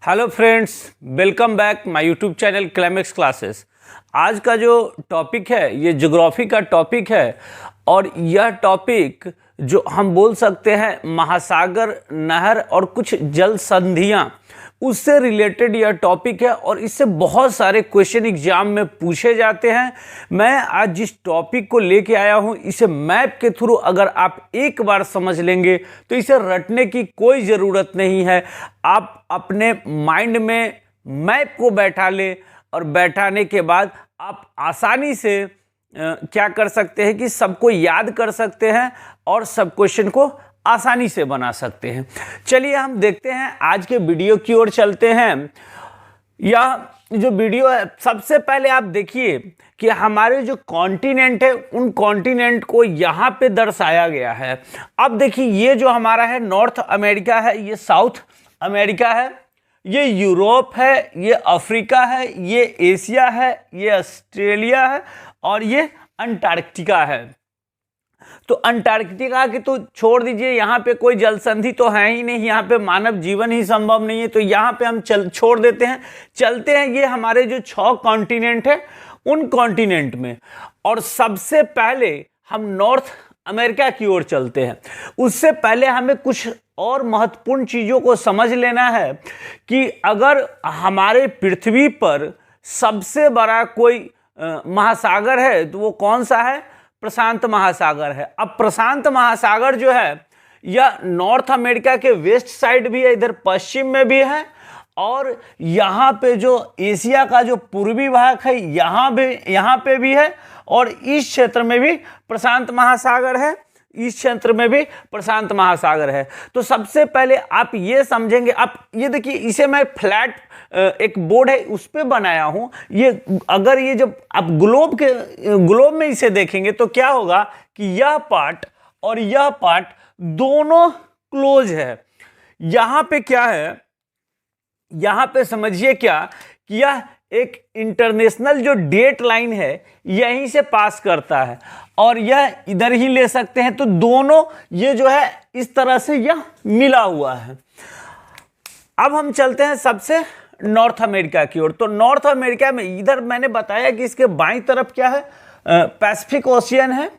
Hello friends, welcome back my YouTube channel climax classes. आज का जो टॉपिक है ये ज्योग्राफी का टॉपिक है और यह टॉपिक जो हम बोल सकते हैं महासागर, नहर और कुछ जल संधियां, उससे रिलेटेड यह टॉपिक है और इससे बहुत सारे क्वेश्चन एग्जाम में पूछे जाते हैं। मैं आज जिस टॉपिक को लेके आया हूं इसे मैप के थ्रू अगर आप एक बार समझ लेंगे तो इसे रटने की कोई ज़रूरत नहीं है। आप अपने माइंड में मैप को बैठा लें और बैठाने के बाद आप आसानी से क्या कर सकते हैं कि सबको याद कर सकते हैं और सब क्वेश्चन को आसानी से बना सकते हैं। चलिए हम देखते हैं आज के वीडियो की ओर चलते हैं। यह जो वीडियो है, सबसे पहले आप देखिए कि हमारे जो कॉन्टिनेंट है उन कॉन्टिनेंट को यहाँ पे दर्शाया गया है। अब देखिए ये जो हमारा है नॉर्थ अमेरिका है, ये साउथ अमेरिका है, ये यूरोप है, ये अफ्रीका है, ये एशिया है, ये ऑस्ट्रेलिया है और ये अंटार्कटिका है। तो अंटार्कटिका के तो छोड़ दीजिए, यहाँ पे कोई जल संधि तो है ही नहीं, यहाँ पे मानव जीवन ही संभव नहीं है, तो यहाँ पे हम छोड़ देते हैं। चलते हैं ये हमारे जो 6 कॉन्टिनेंट है उन कॉन्टिनेंट में, और सबसे पहले हम नॉर्थ अमेरिका की ओर चलते हैं। उससे पहले हमें कुछ और महत्वपूर्ण चीज़ों को समझ लेना है कि अगर हमारे पृथ्वी पर सबसे बड़ा कोई महासागर है तो वो कौन सा है? प्रशांत महासागर है। अब प्रशांत महासागर जो है यह नॉर्थ अमेरिका के वेस्ट साइड भी है, इधर पश्चिम में भी है, और यहाँ पे जो एशिया का जो पूर्वी भाग है यहाँ पे भी है, और इस क्षेत्र में भी प्रशांत महासागर है, इस क्षेत्र में भी प्रशांत महासागर है। तो सबसे पहले आप ये समझेंगे, आप ये देखिए, इसे मैं फ्लैट एक बोर्ड है उस पे बनाया हूं। ये अगर ये जब आप ग्लोब में इसे देखेंगे तो क्या होगा कि यह पार्ट और यह पार्ट दोनों क्लोज है। यहां पे क्या है, यहां पे समझिए क्या कि यह एक इंटरनेशनल जो डेट लाइन है यहीं से पास करता है और यह इधर ही ले सकते हैं। तो दोनों ये जो है इस तरह से यह मिला हुआ है। अब हम चलते हैं सबसे नॉर्थ अमेरिका की ओर। तो नॉर्थ अमेरिका में इधर मैंने बताया कि इसके बाईं तरफ क्या है, पैसिफिक ओशियन है।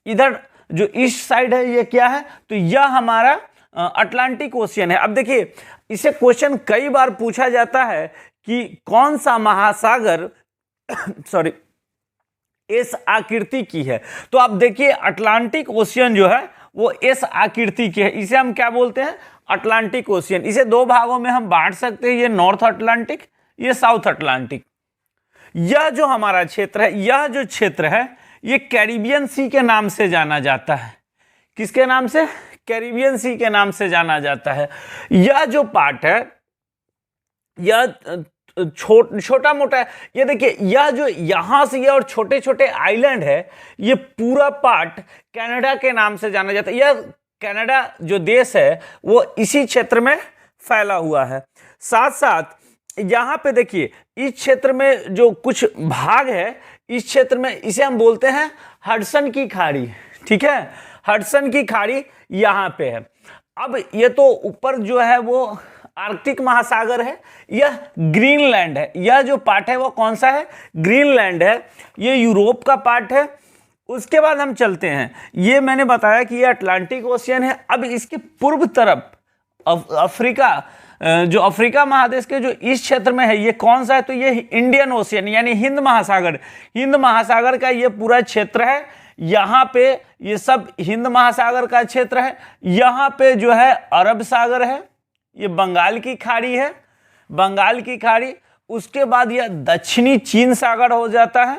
इधर जो ईस्ट साइड है ये क्या है, तो यह हमारा अटलांटिक ओशियन है। अब देखिए इसे क्वेश्चन कई बार पूछा जाता है कि कौन सा महासागर सॉरी एस आकृति की है। तो आप देखिए अटलांटिक ओशियन जो है वो एस आकृति की है। इसे हम क्या बोलते हैं? Atlantic ocean. इसे 2 भागों में हम बांट सकते हैं, ये नॉर्थ अटलांटिक, ये साउथ अटलांटिक। यह जो हमारा क्षेत्र है, यह जो क्षेत्र है ये कैरिबियन सी के नाम से जाना जाता है। किसके नाम से? कैरिबियन सी के नाम से जाना जाता है। यह जो पार्ट है यह छोटा मोटा है। ये देखिए यह जो यहां से यह और छोटे छोटे आइलैंड है ये पूरा पार्ट कनाडा के नाम से जाना जाता है। यह कनाडा जो देश है वो इसी क्षेत्र में फैला हुआ है। साथ साथ यहाँ पे देखिए इस क्षेत्र में जो कुछ भाग है, इस क्षेत्र में इसे हम बोलते हैं हडसन की खाड़ी। ठीक है, हडसन की खाड़ी यहाँ पे है। अब ये तो ऊपर जो है वो आर्कटिक महासागर है, यह ग्रीनलैंड है। यह जो पार्ट है वो कौन सा है? ग्रीनलैंड है। ये यूरोप का पार्ट है। उसके बाद हम चलते हैं, ये मैंने बताया कि ये अटलांटिक ओशियन है। अब इसके पूर्व तरफ अफ्रीका, जो अफ्रीका महादेश के जो इस क्षेत्र में है ये कौन सा है? तो ये इंडियन ओशियन यानी हिंद महासागर। हिंद महासागर का ये पूरा क्षेत्र है। यहाँ पे ये सब हिंद महासागर का क्षेत्र है। यहाँ पे जो है अरब सागर है, ये बंगाल की खाड़ी है, बंगाल की खाड़ी। उसके बाद यह दक्षिणी चीन सागर हो जाता है,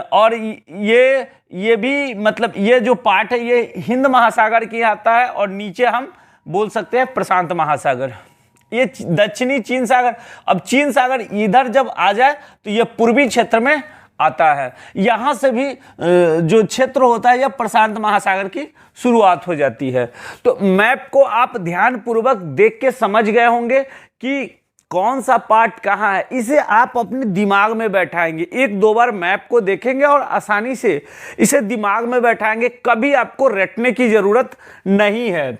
और ये भी मतलब ये जो पार्ट है ये हिंद महासागर की आता है, और नीचे हम बोल सकते हैं प्रशांत महासागर, ये दक्षिणी चीन सागर। अब चीन सागर इधर जब आ जाए तो ये पूर्वी क्षेत्र में आता है। यहां से भी जो क्षेत्र होता है यह प्रशांत महासागर की शुरुआत हो जाती है। तो मैप को आप ध्यानपूर्वक देख के समझ गए होंगे कि कौन सा पार्ट कहाँ है। इसे आप अपने दिमाग में बैठाएंगे, 1-2 बार मैप को देखेंगे और आसानी से इसे दिमाग में बैठाएंगे, कभी आपको रटने की जरूरत नहीं है।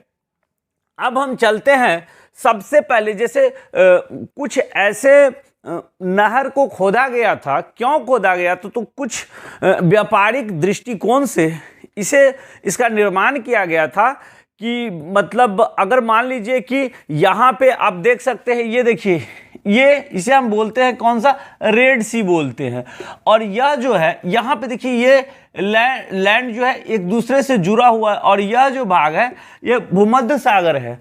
अब हम चलते हैं सबसे पहले जैसे कुछ ऐसे नहर को खोदा गया था, क्यों खोदा गया तो कुछ व्यापारिक दृष्टिकोण से इसका निर्माण किया गया था कि मतलब अगर मान लीजिए कि यहाँ पे आप देख सकते हैं, ये देखिए, ये इसे हम बोलते हैं कौन सा, रेड सी बोलते हैं। और यह जो है यहाँ पे देखिए, ये लैंड जो है एक दूसरे से जुड़ा हुआ है, और यह जो भाग है ये भूमध्य सागर है।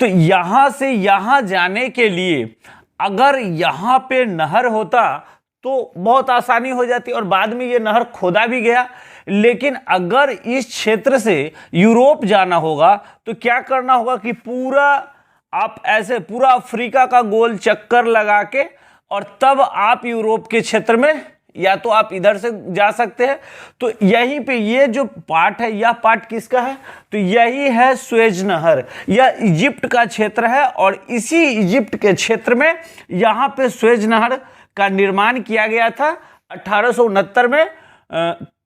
तो यहाँ से यहाँ जाने के लिए अगर यहाँ पे नहर होता तो बहुत आसानी हो जाती, और बाद में ये नहर खोदा भी गया। लेकिन अगर इस क्षेत्र से यूरोप जाना होगा तो क्या करना होगा कि पूरा आप ऐसे पूरा अफ्रीका का गोल चक्कर लगा के, और तब आप यूरोप के क्षेत्र में, या तो आप इधर से जा सकते हैं। तो यहीं पे ये जो पार्ट है, यह पार्ट किसका है, तो यही है सुएज नहर। यह इजिप्ट का क्षेत्र है, और इसी इजिप्ट के क्षेत्र में यहाँ पे सुएज नहर का निर्माण किया गया था 1869 में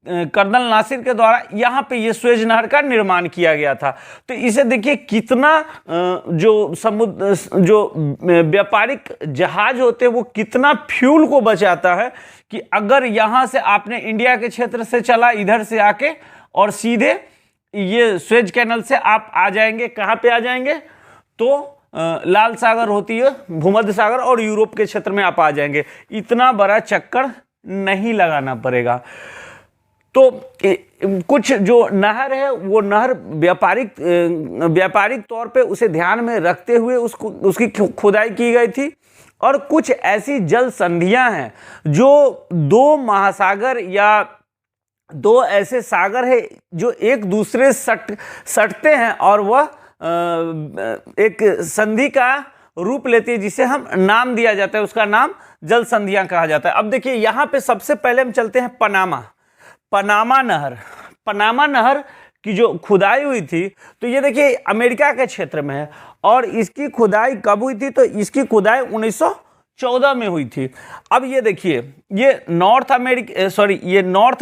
कर्नल नासिर के द्वारा। यहाँ पे ये सुएज नहर का निर्माण किया गया था। तो इसे देखिए कितना जो समुद्र, जो व्यापारिक जहाज होते हैं वो कितना फ्यूल को बचाता है कि अगर यहाँ से आपने इंडिया के क्षेत्र से चला इधर से आके, और सीधे ये सुएज कैनल से आप आ जाएंगे, कहाँ पे आ जाएंगे, तो लाल सागर होती है भूमध्य सागर, और यूरोप के क्षेत्र में आप आ जाएंगे। इतना बड़ा चक्कर नहीं लगाना पड़ेगा। तो कुछ जो नहर है वो नहर व्यापारिक तौर पे उसे ध्यान में रखते हुए उसकी खुदाई की गई थी। और कुछ ऐसी जल संधियां हैं जो दो महासागर या दो ऐसे सागर है जो एक दूसरे सटते हैं, और वह एक संधि का रूप लेती है, जिसे हम नाम दिया जाता है, उसका नाम जल संधियां कहा जाता है। अब देखिए यहाँ पे सबसे पहले हम चलते हैं पनामा नहर। पनामा नहर की जो खुदाई हुई थी, तो ये देखिए अमेरिका के क्षेत्र में है, और इसकी खुदाई कब हुई थी, तो इसकी खुदाई 1914 में हुई थी। अब ये देखिए, ये नॉर्थ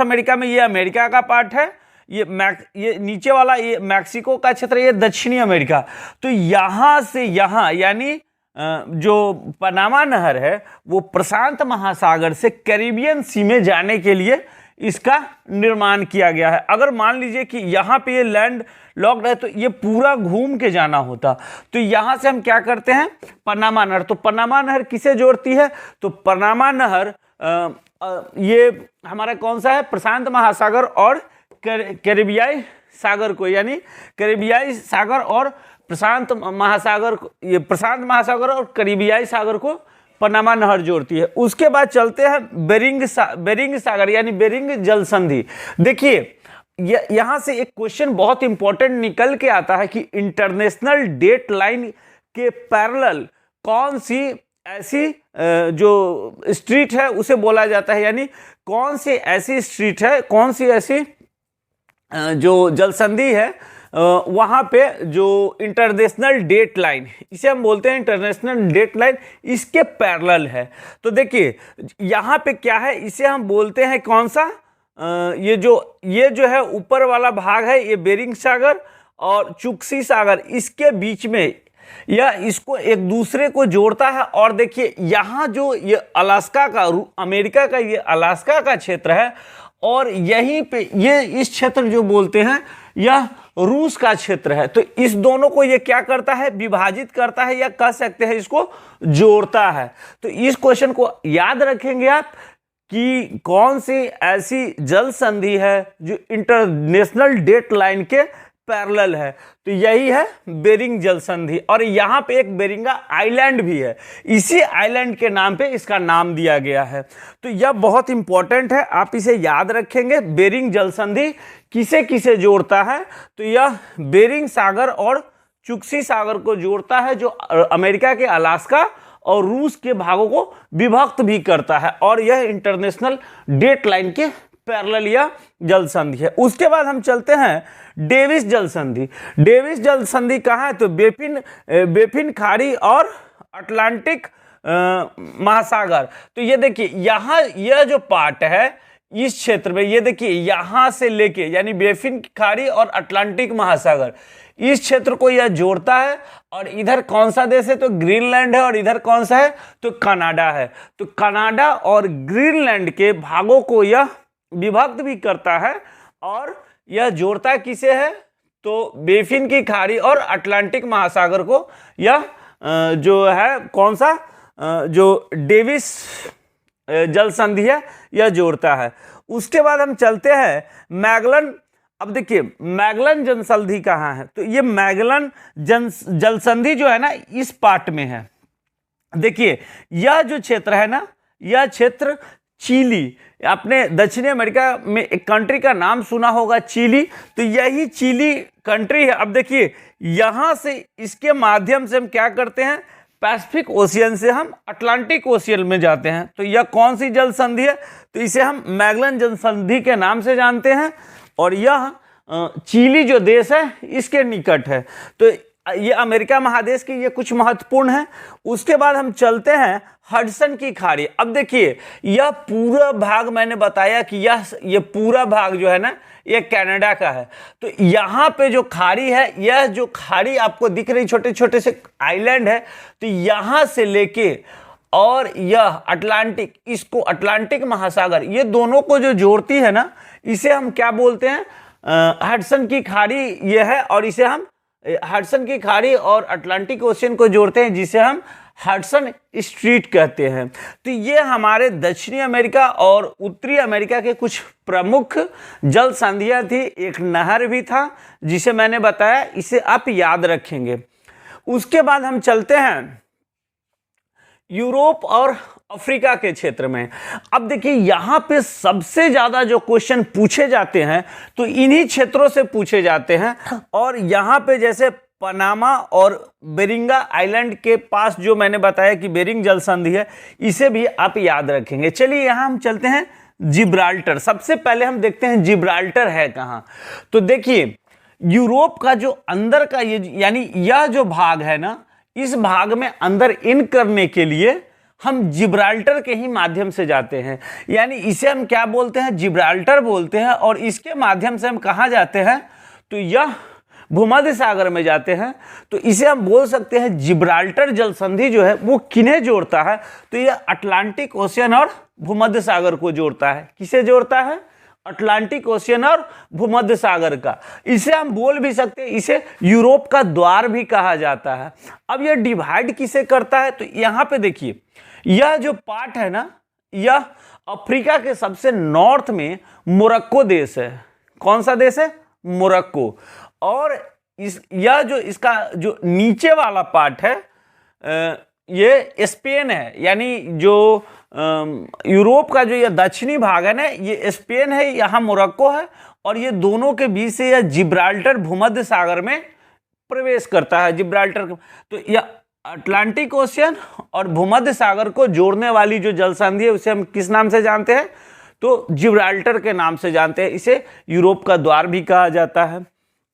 अमेरिका में ये अमेरिका का पार्ट है, ये नीचे वाला ये मैक्सिको का क्षेत्र, ये दक्षिणी अमेरिका। तो यहाँ से यहाँ यानी जो पनामा नहर है वो प्रशांत महासागर से कैरिबियन सी में जाने के लिए इसका निर्माण किया गया है। अगर मान लीजिए कि यहाँ पे ये लैंड लॉक्ड है तो ये पूरा घूम के जाना होता। तो यहाँ से हम क्या करते हैं, पनामा नहर। तो पनामा नहर किसे जोड़ती है, तो पनामा नहर ये हमारा कौन सा है, प्रशांत महासागर और कैरिबियाई सागर को, यानी कैरिबियाई सागर और प्रशांत महासागर, ये प्रशांत महासागर और कैरिबियाई सागर को पनामा नहर जोड़ती है। उसके बाद चलते हैं बेरिंग सागर यानी बेरिंग जल संधि। देखिए यहाँ से एक क्वेश्चन बहुत इंपॉर्टेंट निकल के आता है कि इंटरनेशनल डेट लाइन के पैरेलल कौन सी ऐसी जो स्ट्रीट है उसे बोला जाता है, यानी कौन सी ऐसी स्ट्रीट है, कौन सी ऐसी जो जल संधि है वहाँ पे जो इंटरनेशनल डेट लाइन, इसे हम बोलते हैं इंटरनेशनल डेट लाइन, इसके पैरेलल है। तो देखिए यहाँ पे क्या है, इसे हम बोलते हैं कौन सा, ये जो है ऊपर वाला भाग है ये बेरिंग सागर और चुक्सी सागर, इसके बीच में यह इसको एक दूसरे को जोड़ता है। और देखिए यहाँ जो ये अलास्का का, अमेरिका का ये अलास्का का क्षेत्र है, और यहीं पे ये इस क्षेत्र जो बोलते हैं यह रूस का क्षेत्र है। तो इस दोनों को ये क्या करता है, विभाजित करता है, या कह सकते हैं इसको जोड़ता है। तो इस क्वेश्चन को याद रखेंगे आप कि कौन सी ऐसी जल संधि है जो इंटरनेशनल डेट लाइन के पैरेलल है, तो यही है बेरिंग जल संधि। और यहाँ पे एक बेरिंगा आइलैंड भी है, इसी आइलैंड के नाम पे इसका नाम दिया गया है। तो यह बहुत इंपॉर्टेंट है, आप इसे याद रखेंगे। बेरिंग जल संधि किसे किसे जोड़ता है, तो यह बेरिंग सागर और चुक्सी सागर को जोड़ता है, जो अमेरिका के अलास्का और रूस के भागों को विभक्त भी करता है, और यह इंटरनेशनल डेट लाइन के पैरेलल यह जल संधि है। उसके बाद हम चलते हैं डेविस जल संधि। डेविस जल संधि कहाँ है, तो बेफिन खाड़ी और अटलांटिक महासागर। तो ये देखिए यहाँ यह जो पार्ट है इस क्षेत्र में, ये देखिए यहां से लेके यानी बेफिन की खाड़ी और अटलांटिक महासागर, इस क्षेत्र को यह जोड़ता है। और इधर कौन सा देश है? तो ग्रीनलैंड है। और इधर कौन सा है? तो कनाडा है। तो कनाडा और ग्रीनलैंड के भागों को यह विभक्त भी करता है और यह जोड़ता किसे है? तो बेफिन की खाड़ी और अटलांटिक महासागर को यह जो है कौन सा जो डेविस जल संधि है यह जोड़ता है। उसके बाद हम चलते हैं मैगलन। अब देखिए मैगलन जल संधि कहाँ है? तो ये मैगलन जल संधि जो है ना इस पार्ट में है। देखिए यह जो क्षेत्र है ना, यह क्षेत्र चिली, आपने दक्षिणी अमेरिका में एक कंट्री का नाम सुना होगा चिली, तो यही चिली कंट्री है। अब देखिए यहां से इसके माध्यम से हम क्या करते हैं? पैसिफिक ओशियन से हम अटलांटिक ओशियन में जाते हैं। तो यह कौन सी जल संधि है? तो इसे हम मैगलन जल संधि के नाम से जानते हैं और यह चिली जो देश है इसके निकट है। तो ये अमेरिका महादेश के ये कुछ महत्वपूर्ण है। उसके बाद हम चलते हैं हडसन की खाड़ी। अब देखिए यह पूरा भाग मैंने बताया कि ये पूरा भाग जो है ना ये कनाडा का है। तो यहाँ पे जो खाड़ी है, यह जो खाड़ी आपको दिख रही छोटे छोटे से आइलैंड है, तो यहाँ से लेके और यह अटलांटिक, इसको अटलांटिक महासागर, ये दोनों को जो जोड़ती है ना, इसे हम क्या बोलते हैं? हडसन की खाड़ी ये है। और इसे हम हडसन की खाड़ी और अटलांटिक ओशियन को जोड़ते हैं, जिसे हम हडसन स्ट्रीट कहते हैं। तो ये हमारे दक्षिणी अमेरिका और उत्तरी अमेरिका के कुछ प्रमुख जल संधियां थी। एक नहर भी था जिसे मैंने बताया, इसे आप याद रखेंगे। उसके बाद हम चलते हैं यूरोप और अफ्रीका के क्षेत्र में। अब देखिए यहाँ पे सबसे ज्यादा जो क्वेश्चन पूछे जाते हैं तो इन्हीं क्षेत्रों से पूछे जाते हैं। और यहाँ पे जैसे पनामा और बेरिंगा आइलैंड के पास जो मैंने बताया कि बेरिंग जल संधि है, इसे भी आप याद रखेंगे। चलिए यहाँ हम चलते हैं जिब्राल्टर। सबसे पहले हम देखते हैं जिब्राल्टर है कहाँ। तो देखिए यूरोप का जो अंदर का ये यानी यह जो भाग है ना, इस भाग में अंदर इन करने के लिए हम जिब्राल्टर के ही माध्यम से जाते हैं। यानी इसे हम क्या बोलते हैं? जिब्राल्टर बोलते हैं। और इसके माध्यम से हम कहाँ जाते हैं? तो यह भूमध्य सागर में जाते हैं। तो इसे हम बोल सकते हैं जिब्राल्टर जल संधि जो है वो किन्हें जोड़ता है? तो यह अटलांटिक ओशियन और भूमध्य सागर को जोड़ता है। किसे जोड़ता है? अटलांटिक ओशियन और भूमध्य सागर का। इसे हम बोल भी सकते हैं, इसे यूरोप का द्वार भी कहा जाता है। अब यह डिवाइड किसे करता है? तो यहाँ पे देखिए यह जो पार्ट है ना, यह अफ्रीका के सबसे नॉर्थ में मोरक्को देश है। कौन सा देश है? मोरक्को। और यह जो इसका जो नीचे वाला पार्ट है ये स्पेन है। यानी जो यूरोप का जो ये दक्षिणी भाग है ना, ये स्पेन है, यहाँ मोरक्को है। और ये दोनों के बीच से यह जिब्राल्टर भूमध्य सागर में प्रवेश करता है। जिब्राल्टर, तो यह अटलांटिक ओशियन और भूमध्य सागर को जोड़ने वाली जो जल संधि है उसे हम किस नाम से जानते हैं? तो जिब्राल्टर के नाम से जानते हैं। इसे यूरोप का द्वार भी कहा जाता है।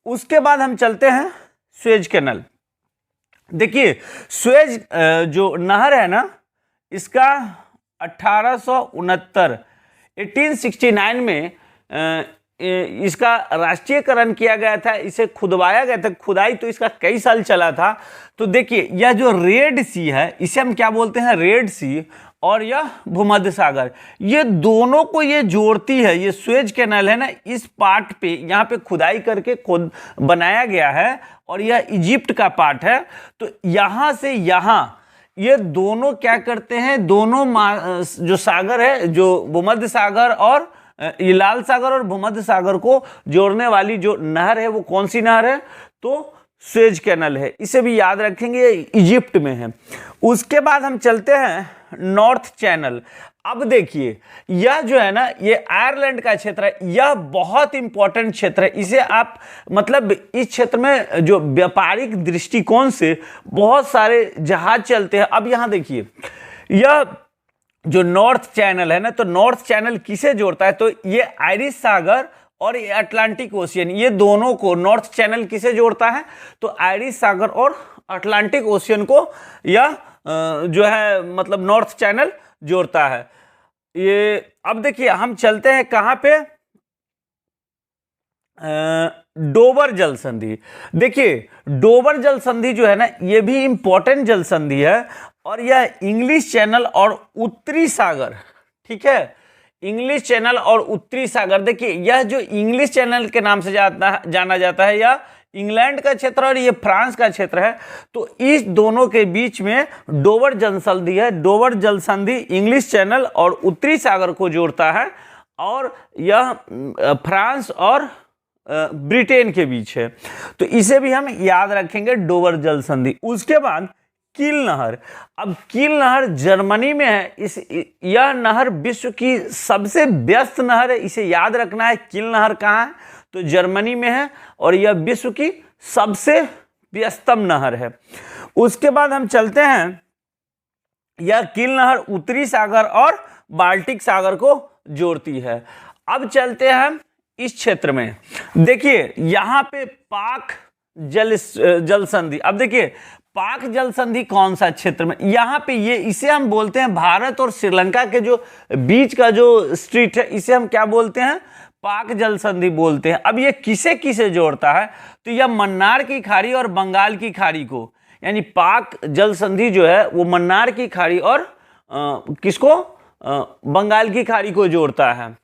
उसके बाद हम चलते हैं सुएज कैनल। देखिए सुएज जो नहर है ना, इसका 1869 में इसका राष्ट्रीयकरण किया गया था। इसे खुदवाया गया था। खुदाई तो इसका कई साल चला था। तो देखिए यह जो रेड सी है, इसे हम क्या बोलते हैं? रेड सी। और यह भूमध्य सागर, ये दोनों को ये जोड़ती है। ये सुएज कैनाल है ना, इस पार्ट पे यहाँ पे खुदाई करके खुद बनाया गया है। और यह इजिप्ट का पार्ट है। तो यहाँ से यहाँ ये दोनों क्या करते हैं? दोनों जो सागर है, जो भूमध्य सागर और ये लाल सागर और भूमध्य सागर को जोड़ने वाली जो नहर है वो कौन सी नहर है? तो सुएज कैनल है। इसे भी याद रखेंगे, इजिप्ट में है। उसके बाद हम चलते हैं नॉर्थ चैनल। अब देखिए यह जो है ना, ये आयरलैंड का क्षेत्र है। यह बहुत इंपॉर्टेंट क्षेत्र है। इसे आप मतलब इस क्षेत्र में जो व्यापारिक दृष्टिकोण से बहुत सारे जहाज चलते हैं। अब यहाँ देखिए यह जो नॉर्थ चैनल है ना, तो नॉर्थ चैनल किसे जोड़ता है? तो ये आयरिश सागर और ये अटलांटिक ओशियन, ये दोनों को नॉर्थ चैनल किसे जोड़ता है? तो आयरिश सागर और अटलांटिक ओशियन को यह जो है मतलब नॉर्थ चैनल जोड़ता है। ये अब देखिए हम चलते हैं कहां पे, डोबर जल संधि। देखिए डोबर जल संधि जो है ना, ये भी इंपॉर्टेंट जल संधि है और यह इंग्लिश चैनल और उत्तरी सागर, ठीक है, इंग्लिश चैनल और उत्तरी सागर। देखिए यह जो इंग्लिश चैनल के नाम से जाना जाता है, या इंग्लैंड का क्षेत्र और ये फ्रांस का क्षेत्र है, तो इस दोनों के बीच में डोबर जल संधि है। डोबर जल संधि इंग्लिश चैनल और उत्तरी सागर को जोड़ता है और यह फ्रांस और ब्रिटेन के बीच है, तो इसे भी हम याद रखेंगे, डोबर जल संधि। उसके बाद कील नहर। अब कील नहर जर्मनी में है। यह नहर विश्व की सबसे व्यस्त नहर है, इसे याद रखना है। कील नहर कहाँ है, तो जर्मनी में है और यह विश्व की सबसे व्यस्तम नहर है। उसके बाद हम चलते हैं, यह कील नहर उत्तरी सागर और बाल्टिक सागर को जोड़ती है। अब चलते हैं इस क्षेत्र में, देखिए यहां पे पाक जल संधि। अब देखिए पाक जल संधि कौन सा क्षेत्र में, यहां पे ये इसे हम बोलते हैं भारत और श्रीलंका के जो बीच का जो स्ट्रीट है, इसे हम क्या बोलते हैं, पाक जल संधि बोलते हैं। अब ये किसे किसे जोड़ता है, तो यह मन्नार की खाड़ी और बंगाल की खाड़ी को, यानी पाक जल संधि जो है वो मन्नार की खाड़ी और किसको, बंगाल की खाड़ी को जोड़ता है।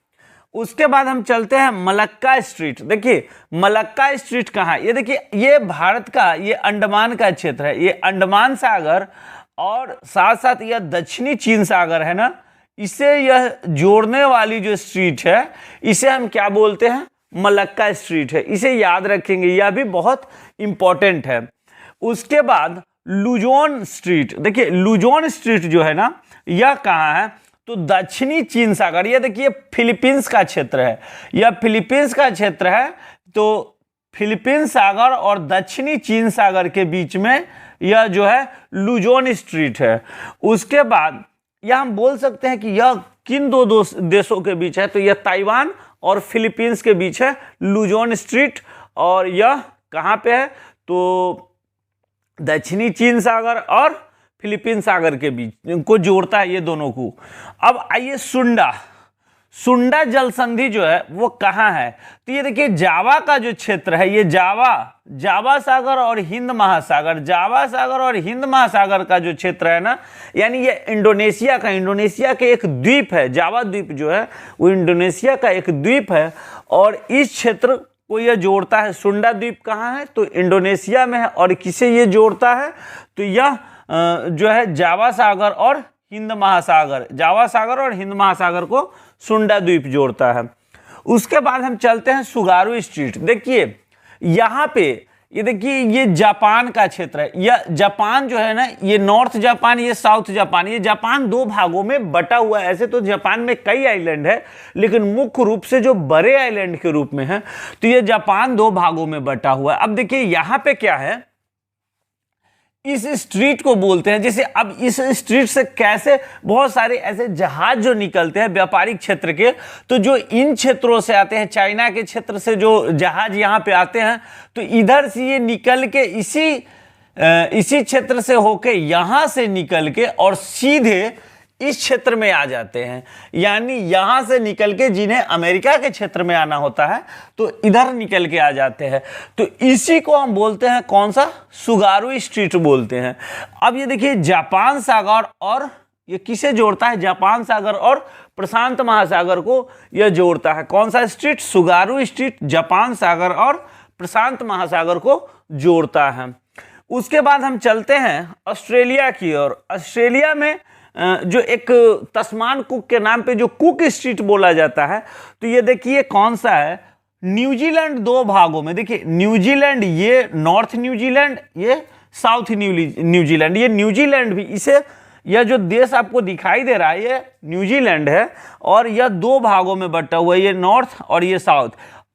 उसके बाद हम चलते हैं मलक्का स्ट्रीट। देखिए मलक्का स्ट्रीट कहाँ है, ये देखिए ये भारत का, ये अंडमान का क्षेत्र है। ये अंडमान सागर और साथ साथ यह दक्षिणी चीन सागर है ना, इसे यह जोड़ने वाली जो स्ट्रीट है, इसे हम क्या बोलते हैं, मलक्का स्ट्रीट है। इसे याद रखेंगे, यह भी बहुत इंपॉर्टेंट है। उसके बाद लुजोन स्ट्रीट। देखिए लुजोन स्ट्रीट जो है ना, यह कहाँ है, तो दक्षिणी चीन सागर। ये देखिए फिलीपींस का क्षेत्र है, यह फिलीपींस का क्षेत्र है, तो फिलीपींस सागर और दक्षिणी चीन सागर के बीच में यह जो है लुजोन स्ट्रीट है। उसके बाद यह हम बोल सकते हैं कि यह किन दो देशों के बीच है, तो यह ताइवान और फिलीपींस के बीच है लुजोन स्ट्रीट, और यह कहाँ पे है, तो दक्षिणी चीन सागर और फिलीपींस सागर के बीच को जोड़ता है ये दोनों को। अब आइए सुंडा जल संधि जो है वो कहाँ है, तो ये देखिए जावा का जो क्षेत्र है, ये जावा सागर और हिंद महासागर, जावा सागर और हिंद महासागर का जो क्षेत्र है ना, यानी ये इंडोनेशिया के एक द्वीप है। जावा द्वीप जो है वो इंडोनेशिया का एक द्वीप है और इस क्षेत्र को यह जोड़ता है। सुंडा द्वीप कहाँ है, तो इंडोनेशिया में है। और किसे ये जोड़ता है, तो यह जो है जावा सागर और हिंद महासागर, जावा सागर और हिंद महासागर को सुंडा द्वीप जोड़ता है। उसके बाद हम चलते हैं सुगारू स्ट्रीट। देखिए यहाँ पे ये देखिए ये जापान का क्षेत्र है। यह जापान जो है ना, ये नॉर्थ जापान, ये साउथ जापान, ये जापान दो भागों में बटा हुआ है। ऐसे तो जापान में कई आइलैंड है, लेकिन मुख्य रूप से जो बड़े आइलैंड के रूप में है, तो ये जापान दो भागों में बटा हुआ है। अब देखिए यहाँ पे क्या है, इस स्ट्रीट को बोलते हैं, जैसे अब इस स्ट्रीट से कैसे बहुत सारे ऐसे जहाज जो निकलते हैं व्यापारिक क्षेत्र के, तो जो इन क्षेत्रों से आते हैं, चाइना के क्षेत्र से जो जहाज यहाँ पे आते हैं, तो इधर से ये निकल के इसी क्षेत्र से होके यहाँ से निकल के और सीधे इस क्षेत्र में आ जाते हैं। यानी यहां से निकल के जिन्हें अमेरिका के क्षेत्र में आना होता है, तो इधर निकल के आ जाते हैं। तो इसी को हम बोलते हैं कौन सा, सुगारू स्ट्रीट बोलते हैं। अब ये देखिए जापान सागर, और ये किसे जोड़ता है, जापान सागर और प्रशांत महासागर को यह जोड़ता है। कौन सा स्ट्रीट, सुगारू स्ट्रीट, जापान सागर और प्रशांत महासागर को जोड़ता है। उसके बाद हम चलते हैं ऑस्ट्रेलिया की ओर। ऑस्ट्रेलिया में जो एक तस्मान कुक के नाम पे जो कुक स्ट्रीट बोला जाता है, तो ये देखिए कौन सा है, न्यूजीलैंड दो भागों में। देखिए न्यूजीलैंड, ये नॉर्थ न्यूजीलैंड, ये साउथ न्यूजीलैंड, ये न्यूजीलैंड भी, इसे यह जो देश आपको दिखाई दे रहा है ये न्यूजीलैंड है और यह दो भागों में बटा हुआ है, ये नॉर्थ और ये साउथ।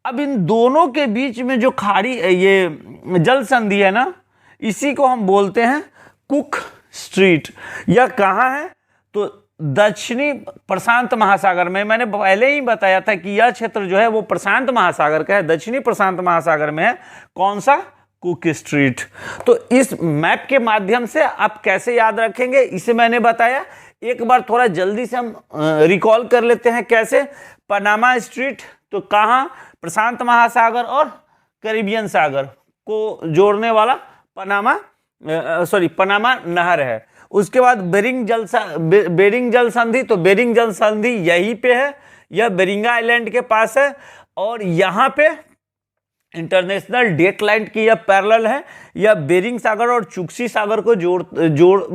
अब इन दोनों के बीच में जो खाड़ी, ये जल संधि है ना, इसी को हम बोलते हैं कुक स्ट्रीट। यह कहाँ है, तो दक्षिणी प्रशांत महासागर में। मैंने पहले ही बताया था कि यह क्षेत्र जो है वो प्रशांत महासागर का है, दक्षिणी प्रशांत महासागर में है। कौन सा, कुक स्ट्रीट। तो इस मैप के माध्यम से आप कैसे याद रखेंगे, इसे मैंने बताया। एक बार थोड़ा जल्दी से हम रिकॉल कर लेते हैं। कैसे? पनामा स्ट्रीट तो कहाँ? प्रशांत महासागर और कैरिबियन सागर को जोड़ने वाला पनामा नहर है। उसके बाद बेरिंग जल संधि, तो बेरिंग जल संधि यहीं पे है, यह बेरिंगा आइलैंड के पास है और यहाँ पे इंटरनेशनल डेट लाइन की यह पैरेलल है। यह बेरिंग सागर और चुक्सी सागर को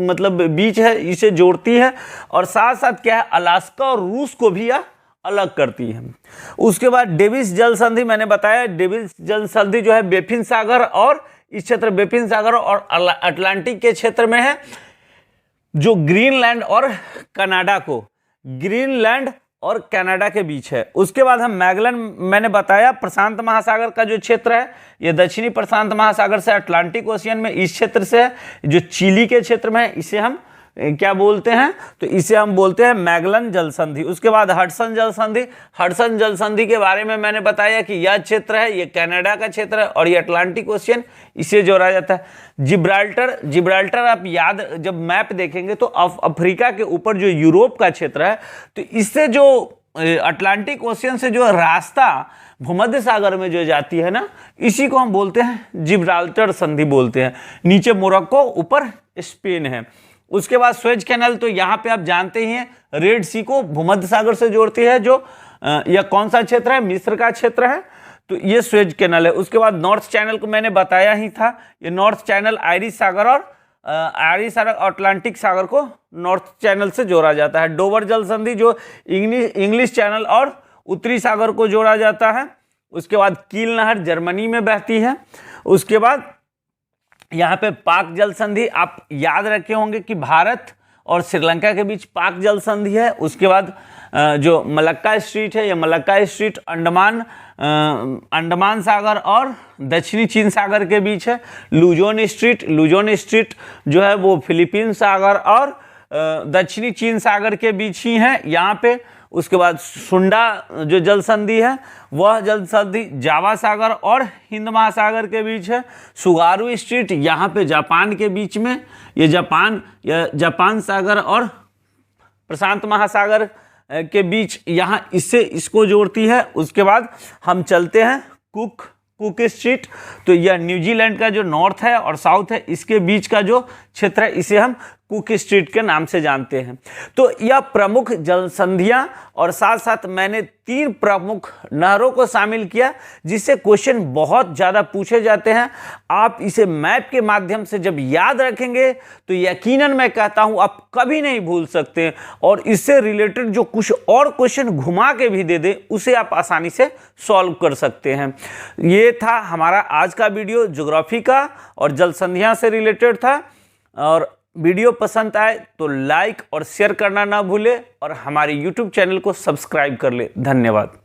मतलब बीच है, इसे जोड़ती है और साथ साथ क्या है, अलास्का और रूस को भी यह अलग करती है। उसके बाद डेविस जल संधि, मैंने बताया डेविस जल संधि जो है बेफिन सागर और इस क्षेत्र बेफिन सागर और अटलांटिक के क्षेत्र में है, जो ग्रीनलैंड और कनाडा के बीच है। उसके बाद हम मैगलन, मैंने बताया प्रशांत महासागर का जो क्षेत्र है यह दक्षिणी प्रशांत महासागर से अटलांटिक ओशियन में इस क्षेत्र से है, जो चिली के क्षेत्र में है, इसे हम क्या बोलते हैं? तो इसे हम बोलते हैं मैगलन जल संधि। उसके बाद हडसन जल संधि, हडसन जल संधि के बारे में मैंने बताया कि यह क्षेत्र है, ये कनाडा का क्षेत्र है और ये अटलांटिक ओशियन, इसे जोड़ा जाता है। जिब्राल्टर आप याद, जब मैप देखेंगे तो अफ्रीका के ऊपर जो यूरोप का क्षेत्र है, तो इससे जो अटलांटिक ओशियन से जो रास्ता भूमध्य सागर में जो जाती है ना, इसी को हम बोलते हैं जिब्राल्टर संधि बोलते हैं। नीचे मोरक्को, ऊपर स्पेन है। उसके बाद स्वेज कैनाल, तो यहाँ पे आप जानते ही हैं रेड सी को भूमध्य सागर से जोड़ती है, जो यह कौन सा क्षेत्र है? मिस्र का क्षेत्र है, तो ये स्वेज कैनाल है। उसके बाद नॉर्थ चैनल को मैंने बताया ही था, ये नॉर्थ चैनल आयरिश सागर और अटलांटिक सागर को नॉर्थ चैनल से जोड़ा जाता है। डोवर जल संधि जो इंग्लिश चैनल और उत्तरी सागर को जोड़ा जाता है। उसके बाद कील नहर जर्मनी में बहती है। उसके बाद यहाँ पे पाक जल संधि, आप याद रखे होंगे कि भारत और श्रीलंका के बीच पाक जल संधि है। उसके बाद जो मलक्का स्ट्रीट है, यह मलक्का स्ट्रीट अंडमान सागर और दक्षिणी चीन सागर के बीच है। लुजोन स्ट्रीट जो है वो फिलीपीन सागर और दक्षिणी चीन सागर के बीच ही है यहाँ पे। उसके बाद सुंडा जो जल संधि है, वह जल संधि जावा सागर और हिंद महासागर के बीच है। सुगारू स्ट्रीट यहाँ पे जापान के बीच में, ये जापान सागर और प्रशांत महासागर के बीच यहाँ इसको जोड़ती है। उसके बाद हम चलते हैं कुक स्ट्रीट, तो यह न्यूजीलैंड का जो नॉर्थ है और साउथ है, इसके बीच का जो क्षेत्र है, इसे हम कुक स्ट्रीट के नाम से जानते हैं। तो यह प्रमुख जल संधियां और साथ साथ मैंने 3 प्रमुख नहरों को शामिल किया, जिससे क्वेश्चन बहुत ज़्यादा पूछे जाते हैं। आप इसे मैप के माध्यम से जब याद रखेंगे तो यकीनन मैं कहता हूं आप कभी नहीं भूल सकते, और इससे रिलेटेड जो कुछ और क्वेश्चन घुमा के भी दे दे, उसे आप आसानी से सॉल्व कर सकते हैं। ये था हमारा आज का वीडियो, ज्योग्राफी का और जल संधियां से रिलेटेड था। और वीडियो पसंद आए तो लाइक और शेयर करना ना भूले और हमारे YouTube चैनल को सब्सक्राइब कर ले। धन्यवाद।